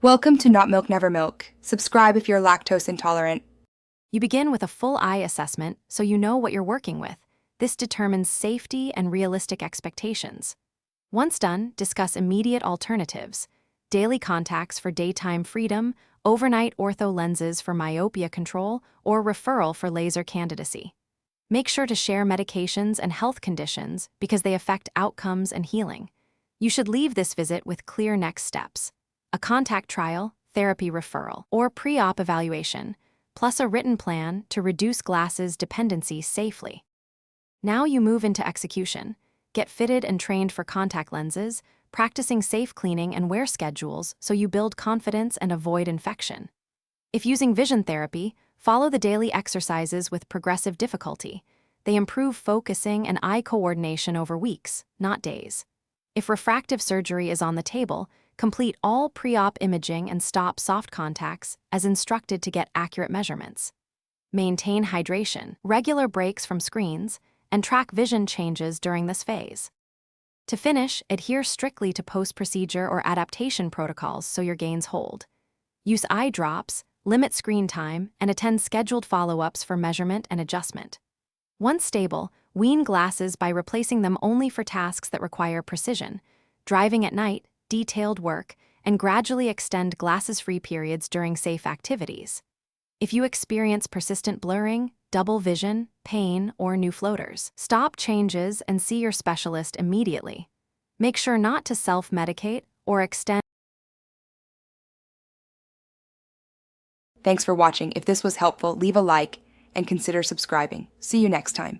Welcome to Not Milk Never Milk. Subscribe if you're lactose intolerant. You begin with a full eye assessment so you know what you're working with. This determines safety and realistic expectations. Once done, discuss immediate alternatives: daily contacts for daytime freedom, overnight ortho lenses for myopia control, or referral for laser candidacy. Make sure to share medications and health conditions because they affect outcomes and healing. You should leave this visit with clear next steps: a contact trial, therapy referral, or pre-op evaluation, plus a written plan to reduce glasses dependency safely. Now you move into execution. Get fitted and trained for contact lenses, practicing safe cleaning and wear schedules so you build confidence and avoid infection. If using vision therapy, follow the daily exercises with progressive difficulty. They improve focusing and eye coordination over weeks, not days. If refractive surgery is on the table, complete all pre-op imaging and stop soft contacts as instructed to get accurate measurements. Maintain hydration, regular breaks from screens, and track vision changes during this phase. To finish, adhere strictly to post-procedure or adaptation protocols so your gains hold. Use eye drops, limit screen time, and attend scheduled follow-ups for measurement and adjustment. Once stable, wean glasses by replacing them only for tasks that require precision, driving at night, detailed work, and gradually extend glasses-free periods during safe activities. If you experience persistent blurring, double vision, pain, or new floaters, stop changes and see your specialist immediately. Make sure not to self-medicate or extend. Thanks for watching. If this was helpful, leave a like and consider subscribing. See you next time.